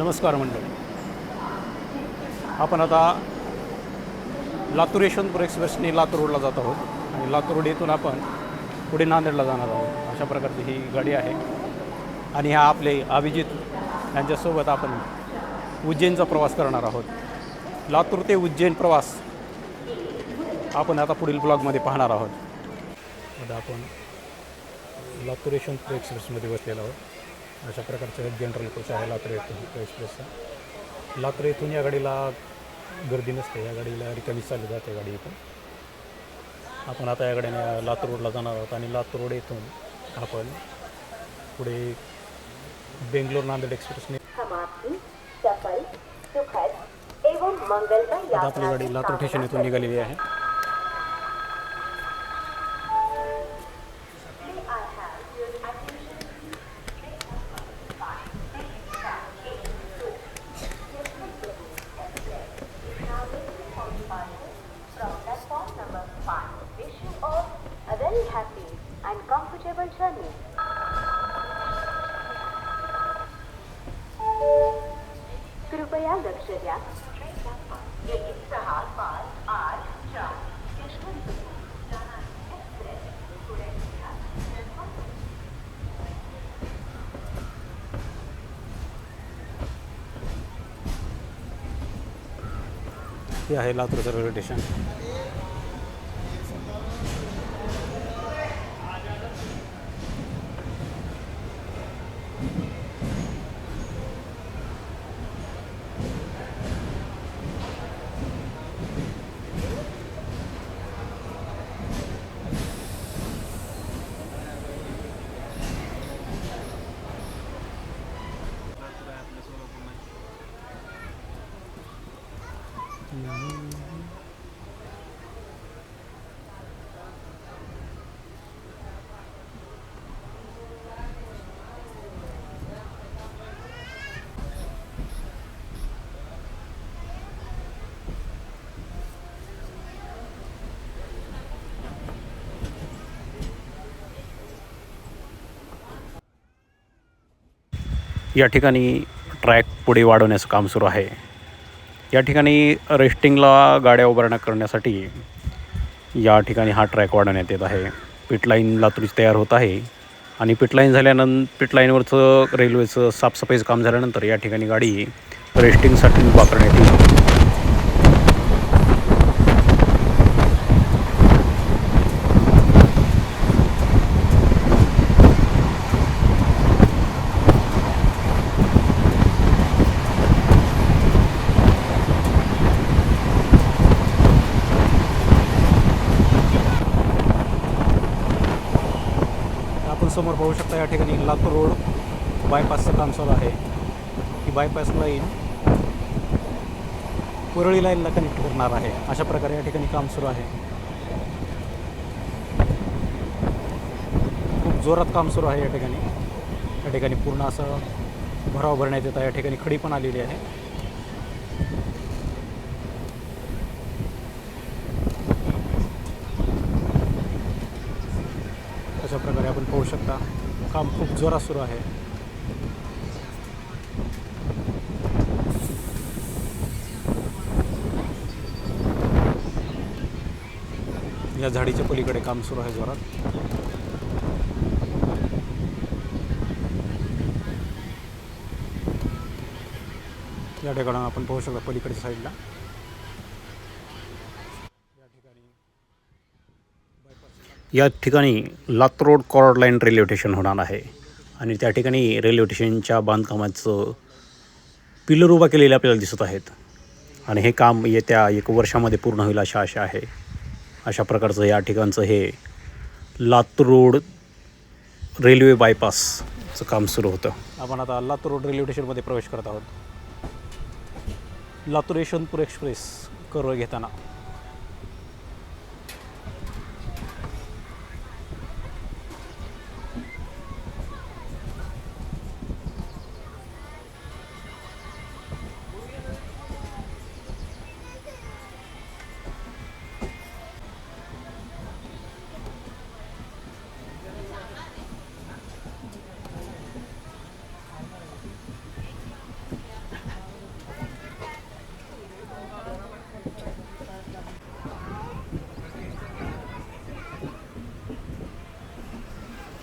नमस्कार मंडळी. आपण आता लातूर यशवंतपूर एक्सप्रेसने लातूर रोडला जात आहोत आणि लातूर रोड येथून आपण पुढे नांदेडला जाणार आहोत. अशा प्रकारची ही गाडी आहे आणि ह्या आपले अभिजित यांच्यासोबत आपण उज्जैनचा प्रवास करणार आहोत. लातूर ते उज्जैन प्रवास आपण आता पुढील ब्लॉगमध्ये पाहणार आहोत. आता आपण लातूर यशवंतपूर एक्सप्रेसमध्ये बसलेलो आहोत. अशा प्रकारचा एक जनरल कोच आहे लातूर एक्सप्रेसचा. लातूर येथून या गाडीला गर्दी नसते, या गाडीला रिकामी चालली जाते गाडी इथून. आपण आता या गाडीने लातूर रोडला जाणार आहोत आणि लातूर रोड येथून आपण पुढे बेंगलोर नांदेड एक्सप्रेसने आता आपली गाडी लातूर स्टेशन येथून निघालेली आहे. happy and comfortable journey. कृपया लक्ष द्या. हे आहे लातूरचं रेल्वे स्टेशन. या ठिकाणी ट्रॅक पुढे वाढवण्याचं काम सुरू आहे. या ठिकाणी रेस्टिंगला गाड्या उभारण्या करण्यासाठी या ठिकाणी हा ट्रॅक वाढवण्यात येत आहे. पिट लाईन लातूरची तयार होत आहे आणि पिट लाईन पिट लाईनवरचं रेल्वेचं साफसफाईचं काम झाल्यानंतर या ठिकाणी गाडी रेस्टिंगसाठी उभा करण्यात येईल. समोर पाहू शकता या ठिकाणी लातूर रोड बायपासचं काम चालू आहे. ही बायपास लाईन परळी लाईनला कनेक्ट करणार आहे. अशा प्रकारे या ठिकाणी काम सुरू आहे. खूप जोरात काम सुरू आहे या ठिकाणी. या ठिकाणी पूर्ण असं भराव भरण्यात येत आहे. या ठिकाणी खडी पण आलेली आहे. अशा प्रकारे आपण पाहू शकता काम खूप जोरात सुरू आहे. या झाडीच्या पलीकडे काम सुरू आहे जोरात. या ठिकाणी आपण पाहू शकता पलीकडच्या साईडला या ठिकाणी Latur road corridor line railway station होणार आहे आणि त्या ठिकाणी रेल्वे स्टेशनच्या बांधकामाचं पिलर उभा केलेले आपल्याला दिसत आहेत आणि हे काम येत्या 1 वर्षामध्ये पूर्ण होईल अशा आशा आहे. अशा प्रकारचं या ठिकाणचं हे लातूर रोड रेल्वे बायपासचं काम सुरू होतं. आपण आता लातूर रोड रेल्वे स्टेशनमध्ये प्रवेश करत आहोत. लातूर यशवंतपूर एक्सप्रेस करवर घेताना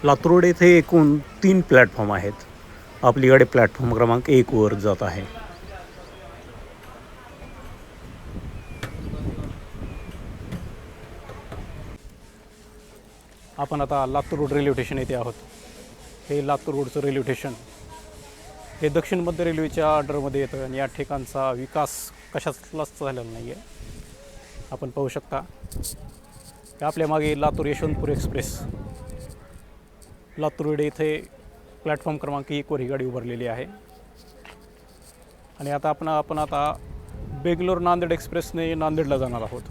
लातूर रोड येथे एकूण 3 प्लॅटफॉर्म आहेत. आपली गाडी प्लॅटफॉर्म क्रमांक 1 वर जात आहे. आपण आता लातूर रोड रेल्वे स्टेशन येथे आहोत. हे लातूर रोडचं रेल्वे स्टेशन हे दक्षिण मध्य रेल्वेच्या अंडरमध्ये येतं आणि या ठिकाणचा विकास कशातलाच झालेला नाही आहे. आपण पाहू शकता की आपल्या मागे लातूर यशवंतपूर एक्सप्रेस लातूर रोड येथे प्लॅटफॉर्म क्रमांक 1 वर ही गाडी उभारलेली आहे. आणि आता आपण आता बेंगलोर नांदेड एक्सप्रेसने नांदेडला जाणार आहोत.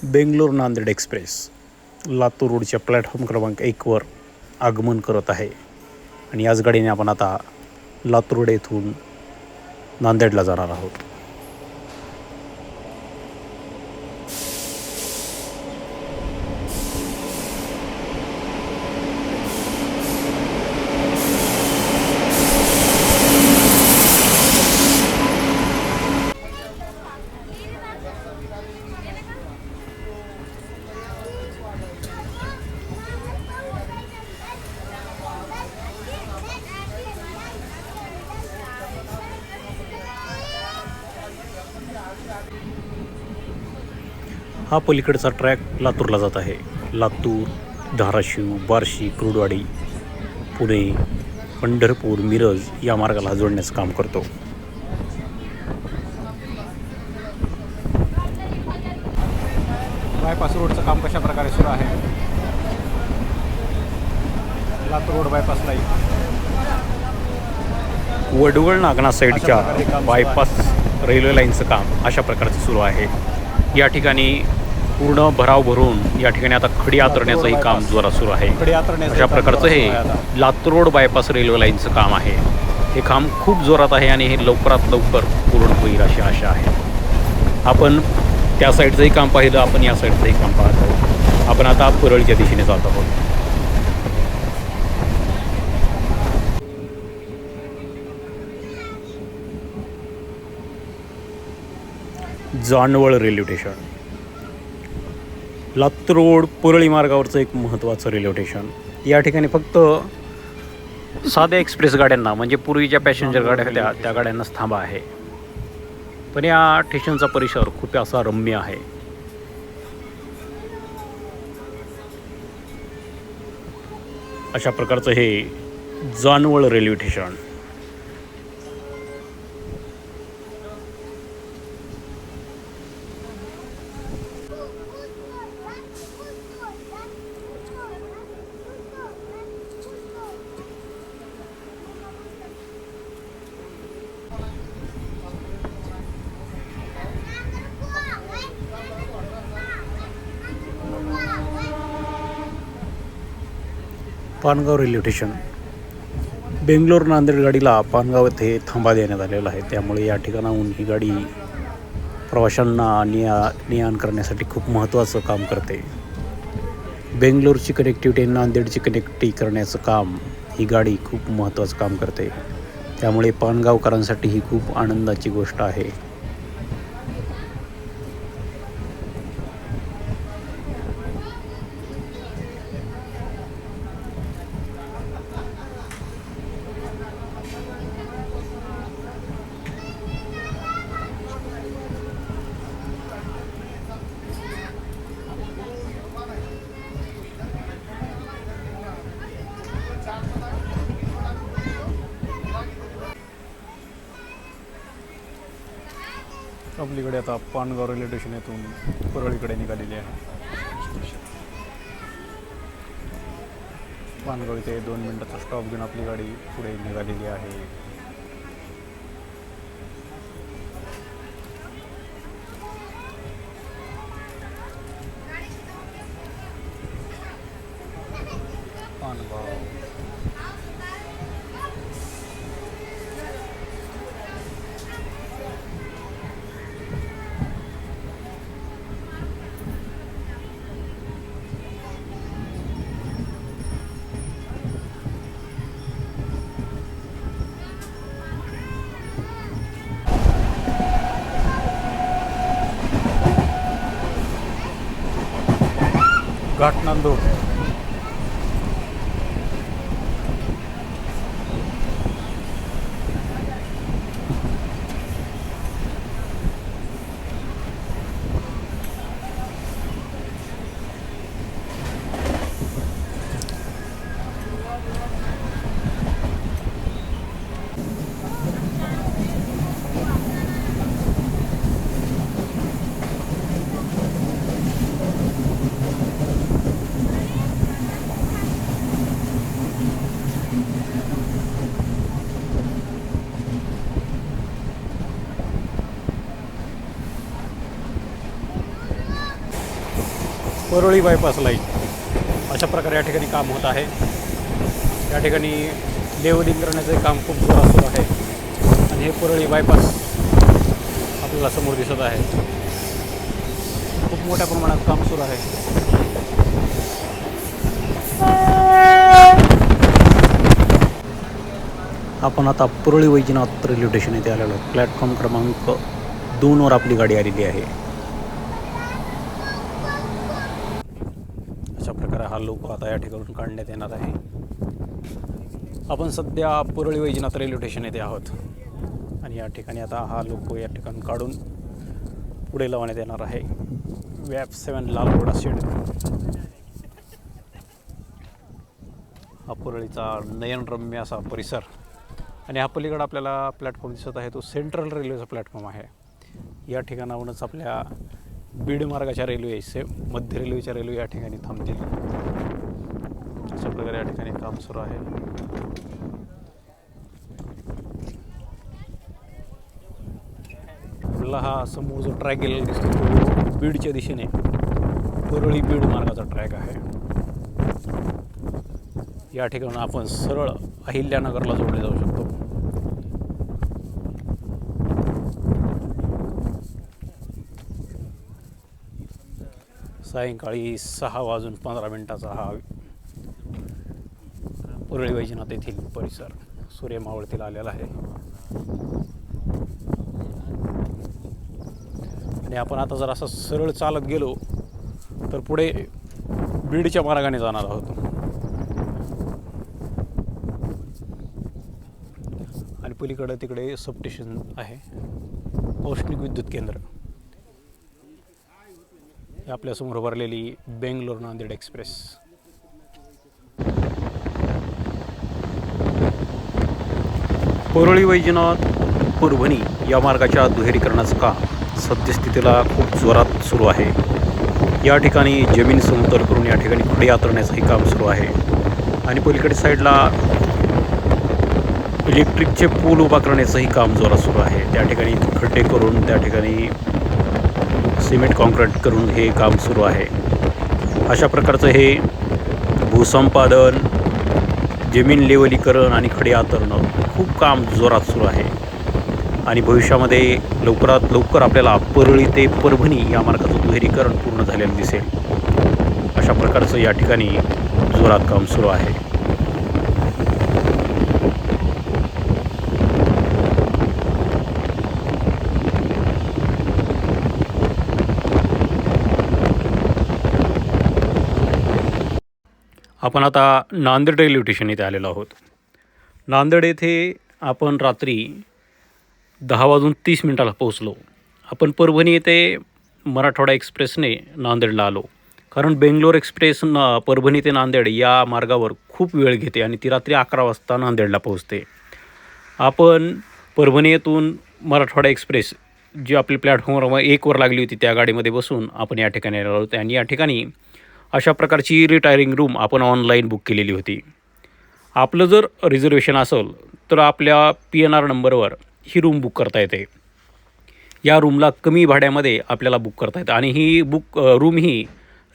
बेंगलोर नांदेड एक्सप्रेस लातूर रोडच्या प्लॅटफॉर्म क्रमांक 1 वर आगमन करत आहे. आणि याच गाडीने आपण आता लातूर रोड येथून नांदेडला जाणार आहोत. हा पलीकडचा ट्रॅक लातूरला जात आहे. लातूर, धाराशिव, बार्शी, कुर्डवाडी, पुणे, पंढरपूर, मिरज या मार्गाला जोडण्याचं काम करतो. बायपास रोडचं काम कशा प्रकारे सुरू आहे. लातूर रोड बायपासला वडवळ नागना साईडच्या बायपास रेल्वे लाईनचं काम अशा प्रकारचं सुरू आहे. या ठिकाणी पूर्ण भराव भरून या ठिकाणी आता खडी आतरण्याचंही काम जोरात सुरू आहे. अशा प्रकारचं हे लातूर रोड बायपास रेल्वे लाईनचं काम आहे. हे काम खूप जोरात आहे आणि हे लवकरात लवकर पूर्ण होईल अशी आशा आहे. आपण त्या साईडचंही काम पाहिलं, आपण या साईडचंही काम पाहत आहोत. आपण आता परळीच्या दिशेने जात आहोत. Janwal railway station Latur road Parli मार्गावरचं एक महत्त्वाचं रेल्वे स्टेशन. या ठिकाणी फक्त साध्या एक्सप्रेस गाड्यांना म्हणजे पूर्वीच्या पॅसेंजर गाड्या होत्या त्या गाड्यांनाच थांबा आहे. पण या स्टेशनचा परिसर खूप असा रम्य आहे. अशा प्रकारचं हे Janwal railway station. Pangaon railway station Bangalore Nanded गाडीला पानगाव येथे थांबा देण्यात आलेला आहे. त्यामुळे या ठिकाणाहून ही गाडी प्रवाशांना ने आण करण्यासाठी खूप महत्त्वाचं काम करते. बेंगलोरची कनेक्टिव्हिटी नांदेडची कनेक्टिव्हिटी करण्याचं काम ही गाडी खूप महत्त्वाचं काम करते. त्यामुळे पानगावकरांसाठी ही खूप आनंदाची गोष्ट आहे. आपलीकडे आता पानगाव रेल्वे स्टेशन येथून परळीकडे निघालेली आहे. पानगाव इथे 2 मिनिटाचा स्टॉप घेऊन आपली गाडी पुढे निघालेली आहे. पानगाव घाट नांदूर. परळी बायपास लाईन अशा प्रकारे या ठिकाणी काम होत आहे. या ठिकाणी लेवलिंग करण्याचं काम खूप जोरात सुरू आहे आणि हे परळी बायपास आपल्याला समोर दिसत आहे. खूप मोठ्या प्रमाणात काम सुरू आहे. आपण आता परळी वैजनाथ रेल्वे स्टेशन येथे आलेलो. प्लॅटफॉर्म क्रमांक 2वर आपली गाडी आलेली आहे. अशा प्रकारे हा लोको आता या ठिकाणून काढण्यात येणार आहे. आपण सध्या परळी वैजनाथ रेल्वे स्टेशन येथे आहोत आणि या ठिकाणी आता हा लोको या ठिकाणी काढून पुढे लावण्यात येणार आहे. वॅप 7 लालगोडा शेड. हा परळीचा नयनरम्य असा परिसर आणि हा पलीकडे आपल्याला प्लॅटफॉर्म दिसत आहे तो सेंट्रल रेल्वेचा प्लॅटफॉर्म आहे. या ठिकाणाहूनच आपल्या बीड मार्गाच्या रेल्वे मध्य रेल्वेच्या रेल्वे या ठिकाणी थांबतील. अशा प्रकारे या ठिकाणी काम सुरू आहे. आपल्याला हा समोर जो ट्रॅक गेलेला दिसतो तो बीडच्या दिशेने परळी बीड मार्गाचा ट्रॅक आहे. या ठिकाणी आपण सरळ अहिल्यानगरला जोडले जाऊ शकतो. सायंकाळी 6:15 हा परळी वैजनाथ येथील परिसर सूर्य मावळतीला आलेला आहे. आणि आपण आता जर असं सरळ चालत गेलो तर पुढे बीडच्या मार्गाने जाणार आहोत. आणि पलीकडे तिकडे सबस्टेशन आहे, औष्णिक विद्युत केंद्र. आपल्यासमोर भरलेली बेंगलोर नांदेड एक्सप्रेस. परळी वैजनाथ परभणी या मार्गाच्या दुहेरीकरणाचं काम सद्यस्थितीला खूप जोरात सुरू आहे. या ठिकाणी जमीन समतल करून या ठिकाणी खडे आतरण्याचंही काम सुरू आहे आणि पलीकडे साईडला इलेक्ट्रिकचे पूल उभा करण्याचंही काम जोरात सुरू आहे. त्या ठिकाणी खड्डे करून त्या ठिकाणी सिमेंट कॉन्क्रीट करून हे काम सुरू आहे. अशा प्रकारचं हे भूसंपादन, जमीन लेवलीकरण आणि खडे आतरणं खूप काम जोरात सुरू आहे आणि भविष्यामध्ये लवकरात लवकर आपल्याला परळी ते परभणी या मार्गाचं दुहेरीकरण पूर्ण झालेलं दिसेल. अशा प्रकारचं या ठिकाणी जोरात काम सुरू आहे. आपण आता नांदेड रेल्वे स्टेशन येथे आलेलो आहोत. नांदेड येथे आपण रात्री 10:30 पोहोचलो. आपण परभणी येथे मराठवाडा एक्सप्रेसने नांदेडला आलो, कारण बेंगलोर एक्सप्रेस परभणी ते नांदेड या मार्गावर खूप वेळ घेते आणि ती रात्री 11 वाजता नांदेडला पोहोचते. आपण परभणी येथून मराठवाडा एक्सप्रेस जी आपली प्लॅटफॉर्म 1वर लागली होती त्या गाडीमध्ये बसून आपण या ठिकाणी आलो होतो आणि या ठिकाणी अशा प्रकारची रिटायरिंग रूम आपण ऑनलाईन बुक केलेली होती. आपलं जर रिझर्वेशन असेल तर आपल्या PNR नंबरवर ही रूम बुक करता येते. या रूमला कमी भाड्यामध्ये आपल्याला बुक करता येतं आणि ही रूम ही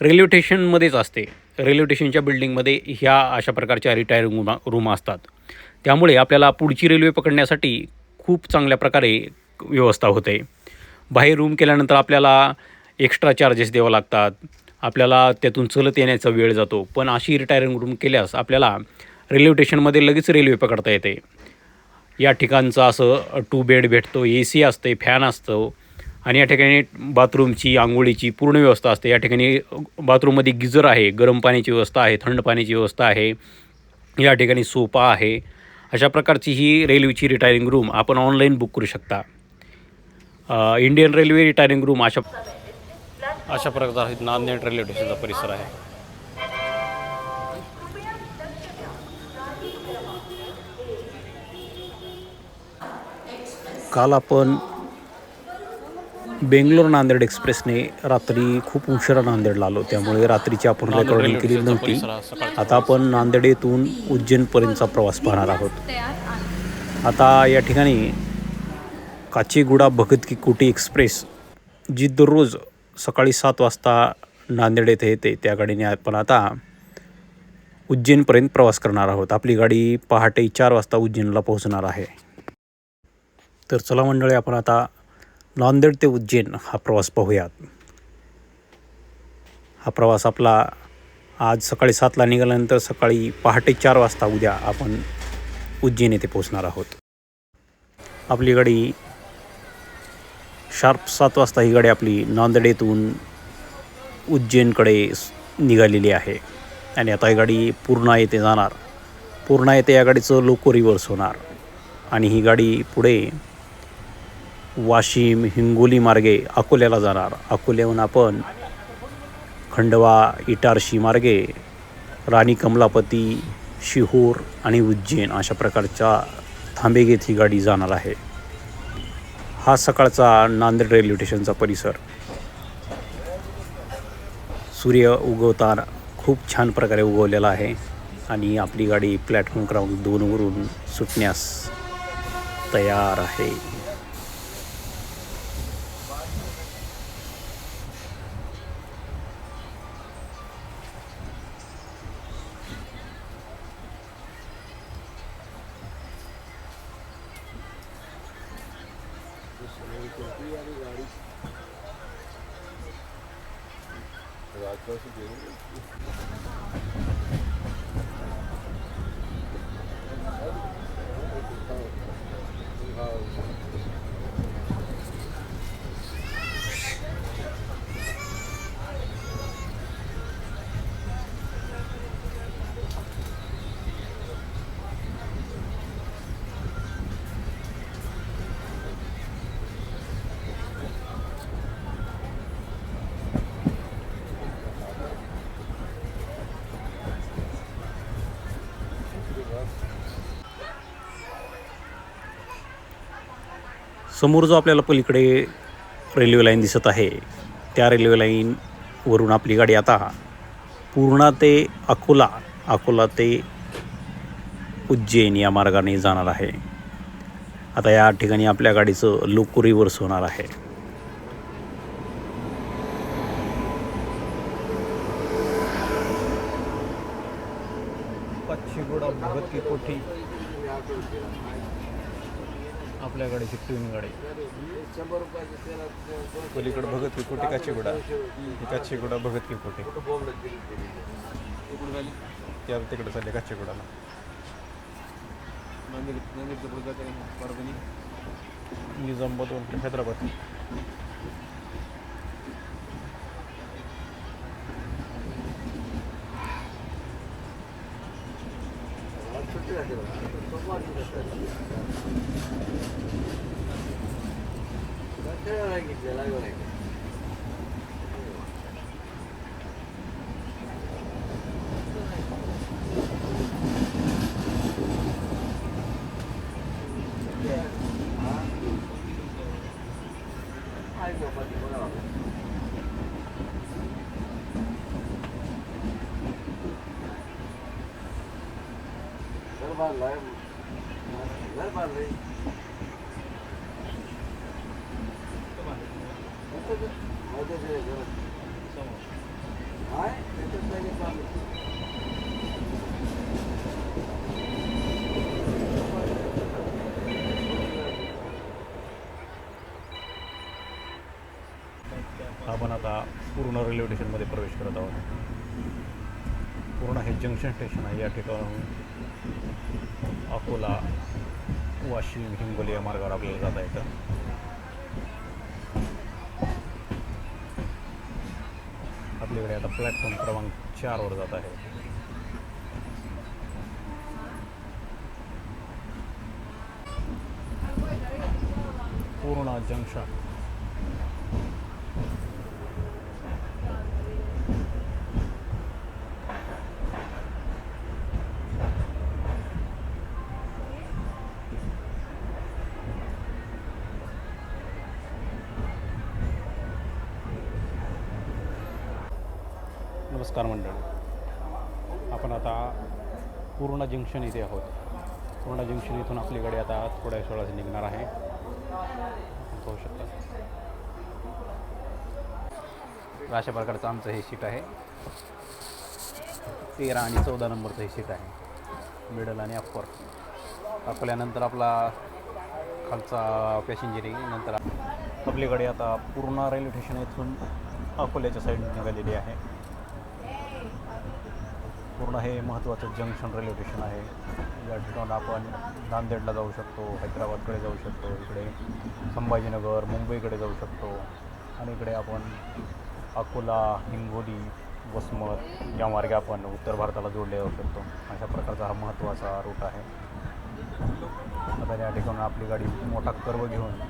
रेल्वे स्टेशनमध्येच असते. रेल्वे स्टेशनच्या बिल्डिंगमध्ये ह्या अशा प्रकारच्या रिटायरिंग रूम असतात. त्यामुळे आपल्याला पुढची रेल्वे पकडण्यासाठी खूप चांगल्या प्रकारे व्यवस्था होते. बाहेर रूम केल्यानंतर आपल्याला एक्स्ट्रा चार्जेस द्यावं लागतात. आपल्याला त्यातून चलत येण्याचा वेळ जातो. पण अशी रिटायरिंग रूम केल्यास आपल्याला रेल्वे स्टेशनमध्ये लगेच रेल्वे पकडता येते. या ठिकाणचं असं 2 बेड भेटतो, AC असते, फॅन असतो आणि या ठिकाणी बाथरूमची, अंघोळीची पूर्ण व्यवस्था असते. या ठिकाणी बाथरूममध्ये गिझर आहे, गरम पाण्याची व्यवस्था आहे, थंड पाण्याची व्यवस्था आहे. या ठिकाणी सोफा आहे. अशा प्रकारची ही रेल्वेची रिटायरिंग रूम आपण ऑनलाईन बुक करू शकता. इंडियन रेल्वे रिटायरिंग रूम अशा प्रकारे नांदेड रेल्वे स्टेशनचा परिसर आहे. काल आपण बेंगलोर नांदेड एक्सप्रेसने रात्री खूप उशिरा नांदेडला आलो, त्यामुळे रात्रीची आपण रेकॉर्डिंग केली नव्हती. आता आपण नांदेड येथून उज्जैनपर्यंतचा प्रवास पाहणार आहोत. आता या ठिकाणी काचीगुडा भगत की कोठी एक्सप्रेस जी दररोज सकाळी 7 वाजता नांदेड येथे येते, त्या गाडीने आपण आता उज्जैनपर्यंत प्रवास करणार आहोत. आपली गाडी पहाटे 4 वाजता उज्जैनला पोहोचणार आहे. तर चला मंडळी, आपण आता नांदेड ते उज्जैन हा प्रवास पाहूयात. हा प्रवास आपला आज सकाळी 7ला निघाल्यानंतर सकाळी पहाटे 4 वाजता उद्या आपण उज्जैन येथे पोहोचणार आहोत. आपली गाडी शार्प 7 वाजता ही गाडी आपली नांदेड येथून उज्जैनकडे निघालेली आहे. आणि आता ही गाडी पूर्णा येथे जाणार. पूर्णा येथे या गाडीचं लोको रिव्हर्स होणार आणि ही गाडी पुढे वाशिम, हिंगोली मार्गे अकोल्याला जाणार. अकोल्याहून आपण खंडवा, इटारसी मार्गे राणी कमलापती, शिहोर आणि उज्जैन अशा प्रकारच्या थांबे घेत ही गाडी जाणार आहे. हा सकाळचा नांदेड रेल्वे स्टेशनचा परिसर. सूर्य उगवताना खूप छान प्रकारे उगवलेला आहे आणि आपली गाडी प्लॅटफॉर्म क्रमांक 2वरून सुटण्यास तयार आहे. समोर जो आपल्याला पलीकडे रेल्वे लाईन दिसत आहे, त्या रेल्वे लाईनवरून आपली गाडी आता पूर्णा ते अकोला, अकोला ते उज्जैन या मार्गाने जाणार आहे. आता या ठिकाणी आपल्या गाडीचं लोको रिव्हर्स होणार आहे. काचीगुडा भगत की कोठी आपल्या गाडीची ट्यून गाडी. पलीकडे भगत की कोठी, काचीगुडा, काचीगुडा भगत की कोठी. त्या तिकडे चालले काचीगुडाला. निजामाबाद, हैदराबाद. आपण आता पूर्ण रेल्वे स्टेशनमध्ये प्रवेश करत आहोत. पूर्ण हे जंक्शन स्टेशन आहे. या ठिकाणी अकोला, वाशिम, हिंगोली या मार्गावर आपल्याला जाता येतं. आपली गाडी आता प्लॅटफॉर्म क्रमांक 4वर जात आहे. पूर्णा जंक्शन. नमस्कार मंडळी, आपण आता पूर्णा जंक्शन इथे आहोत. पूर्णा जंक्शन इथून आपली गाडी आता थोड्या वेळात निघणार आहे. आपण पाहू शकता अशा प्रकारचं आमचं हे सीट आहे. 13 आणि 14 नंबरचं हे सीट आहे, मिडल आणि अप्पर. अकोल्यानंतर आपला खालचा पॅसेंजर येईल. नंतर आपली गाडी आता पूर्णा रेल्वे स्टेशन इथून अकोल्याच्या साईडने निघालेली आहे. पूर्ण हे महत्त्वाचं जंक्शन रेल्वे स्टेशन आहे. या ठिकाणी आपण नांदेडला जाऊ शकतो, हैदराबादकडे जाऊ शकतो, इकडे संभाजीनगर मुंबईकडे जाऊ शकतो, आणि इकडे आपण अकोला, हिंगोली, वसमत या मार्गे आपण उत्तर भारताला जोडले जाऊ शकतो. अशा प्रकारचा हा महत्त्वाचा रूट आहे. आता या ठिकाणी आपली गाडी मोठा कर्व घेऊन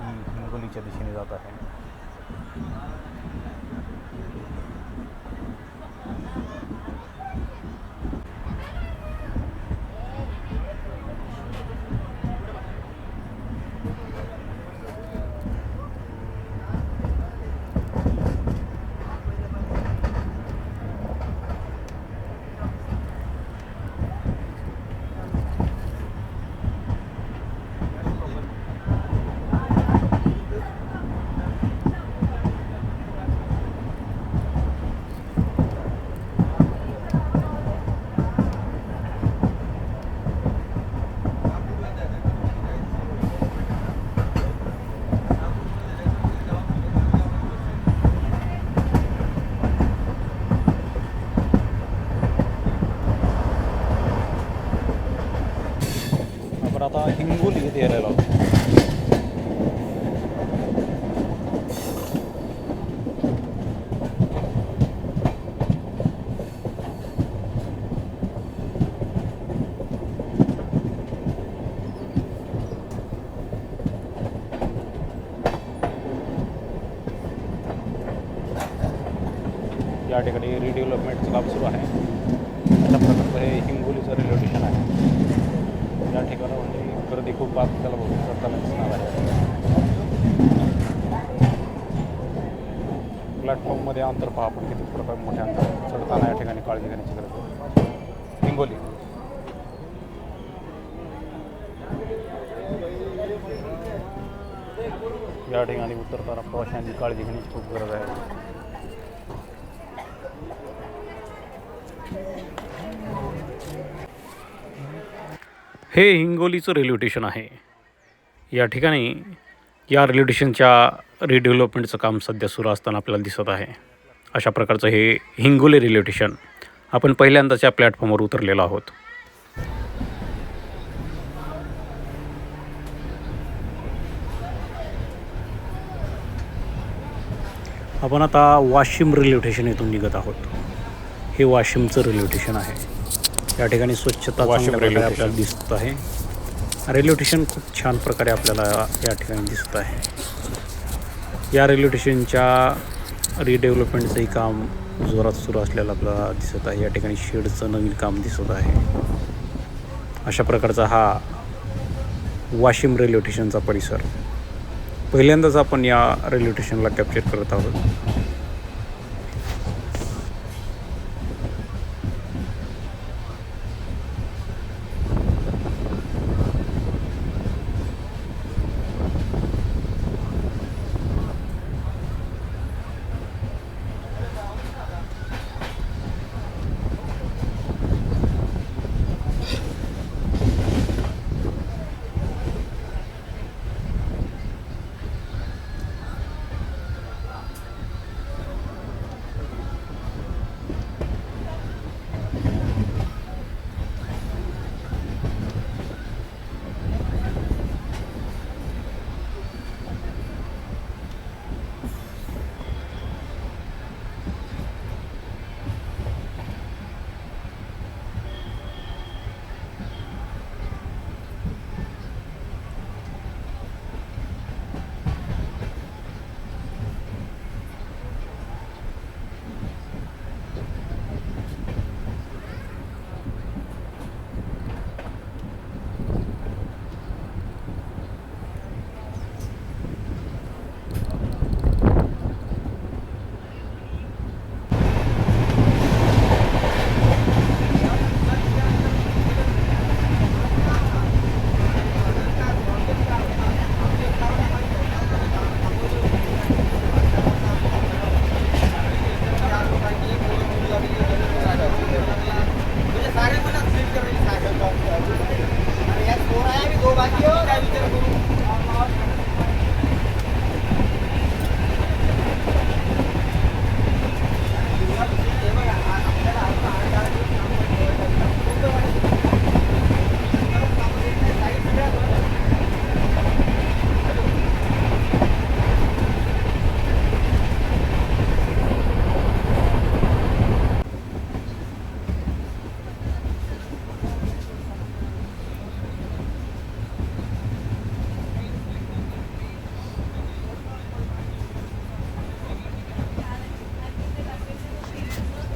ही हिंगोलीच्या दिशेने जात आहे. आता हिंगोली इथे यायला आहोत. या ठिकाणी रिडेव्हलपमेंटचं काम सुरू आहे. अशा प्रकारचं हे हिंगोलीचं रेल्वे स्टेशन आहे. या ठिकाणी म्हणजे गर्दी खूप आपल्याला बघू करताना दिसणार आहे. प्लॅटफॉर्ममध्ये अंतर पहा आपण किती प्रकार मोठे अंतर. चढताना या ठिकाणी काळजी घेण्याची गरज आहे. हिंगोली या ठिकाणी उतरताना प्रवाशांनी काळजी घेण्याची खूप गरज आहे. हे हिंगोलीचं रेल्वे स्टेशन आहे. या ठिकाणी या रेल्वे स्टेशनच्या रिडेव्हलपमेंटचं काम सध्या सुरू असताना आपल्याला दिसत आहे. अशा प्रकारचं हे हिंगोली रेल्वे स्टेशन. आपण पहिल्यांदाच या प्लॅटफॉर्मवर उतरलेलो आहोत. आपण आता वाशिम रेल्वे स्टेशन इथून निघत आहोत. हे वाशिमचं रेल्वे स्टेशन आहे. या ठिकाणी स्वच्छता वाशिम रेल्वे आपल्याला दिसत आहे. रेल्वे स्टेशन खूप छान प्रकारे आपल्याला या ठिकाणी दिसत आहे. या रेल्वे स्टेशनच्या रिडेव्हलपमेंटचंही काम जोरात सुरू असलेलं आपल्याला दिसत आहे. या ठिकाणी शेडचं नवीन काम दिसत आहे. अशा प्रकारचा हा वाशिम रेल्वे स्टेशनचा परिसर. पहिल्यांदाच आपण या रेल्वे स्टेशनला कॅप्चर करत आहोत.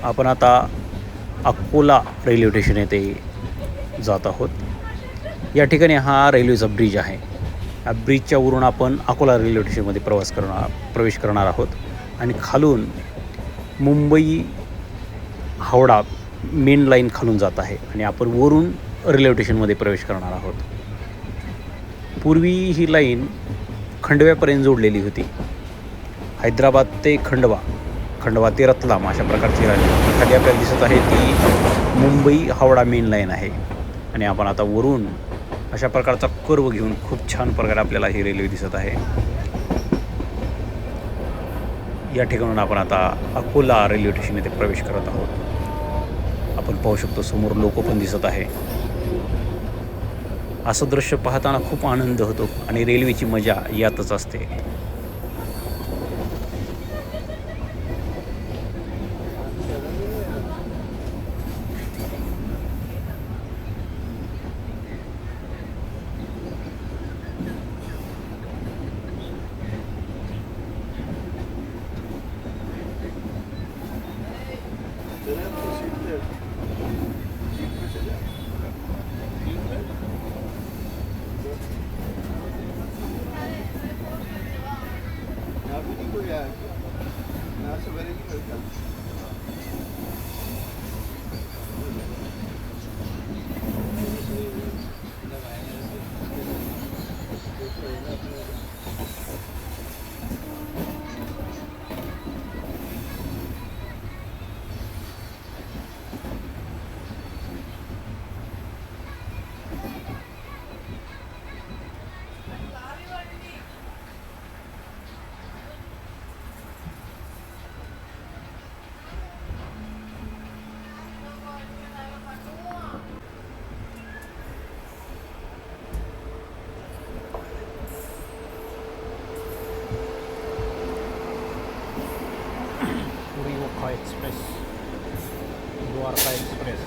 आपण आता अकोला रेल्वे स्टेशन येथे जात आहोत. या ठिकाणी हा रेल्वेचा ब्रिज आहे. या ब्रिजच्या वरून आपण अकोला रेल्वे स्टेशनमध्ये प्रवेश करणार आहोत आणि खालून मुंबई हावडा मेन लाईन खालून जात आहे आणि आपण वरून रेल्वे स्टेशनमध्ये प्रवेश करणार आहोत. पूर्वी ही लाईन खंडव्यापर्यंत जोडलेली होती. हैदराबाद ते खंडवा ते रतलाम अशा प्रकारची लाईन खाली आपल्याला दिसत आहे ती मुंबई हावडा मेन लाईन आहे. आणि आपण आता वरून अशा प्रकारचा कर्व घेऊन खूप छान प्रकारे आपल्याला ही रेल्वे दिसत आहे. या ठिकाणून आपण आता अकोला रेल्वे स्टेशन येथे प्रवेश करत आहोत. आपण पाहू शकतो समोर लोक पण दिसत आहे. असं दृश्य पाहताना खूप आनंद होतो आणि रेल्वेची मजा यातच असते. पुरी एक्सप्रेस, द्वारका एक्सप्रेस.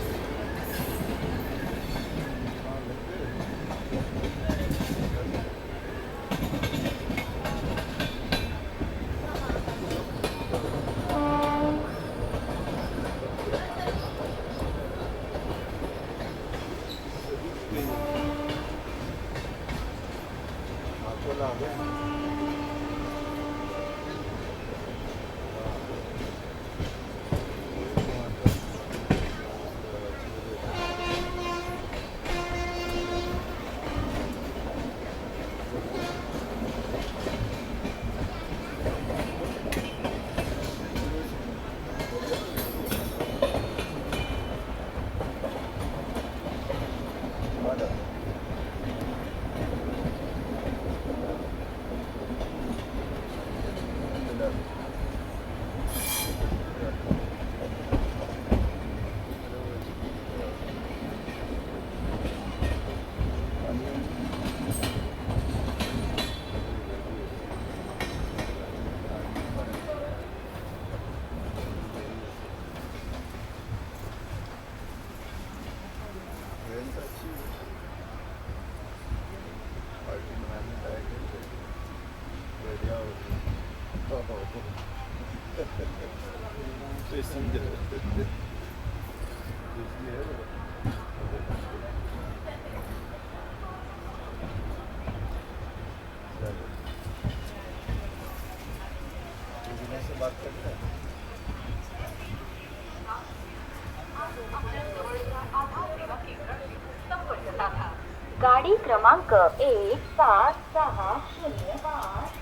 गाडी क्रमांक 17605.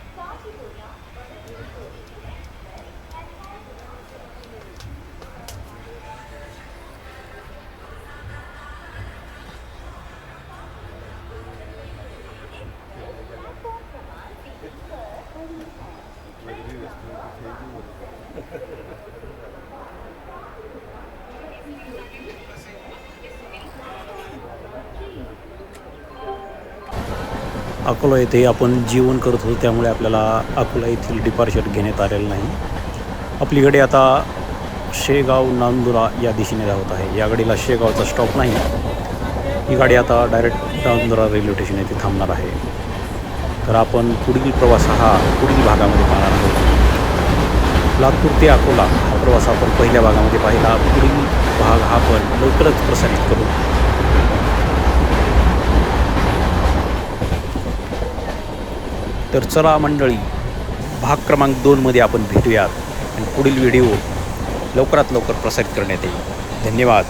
अकोला येथे आपण जेवण करत होतो त्यामुळे आपल्याला अकोला येथील डिपार्चर घेण्यात आलेलं नाही. आपली गाडी आता शेगाव नांदुरा या दिशेने धावत आहे. या गाडीला शेगावचा स्टॉप नाही. ही गाडी आता डायरेक्ट नांदुरा रेल्वे स्टेशन येथे थांबणार आहे. तर आपण पुढील प्रवास हा पुढील भागामध्ये पाहणार आहोत. लातूर ते अकोला हा प्रवास आपण पहिल्या भागामध्ये पाहिला. पुढील भाग हा पण लवकरच प्रसारित करू. तर चला मंडळी, भाग क्रमांक 2मध्ये आपण भेटूयात आणि पुढील व्हिडिओ लवकरात लवकर प्रसारित करण्यात येईल. धन्यवाद.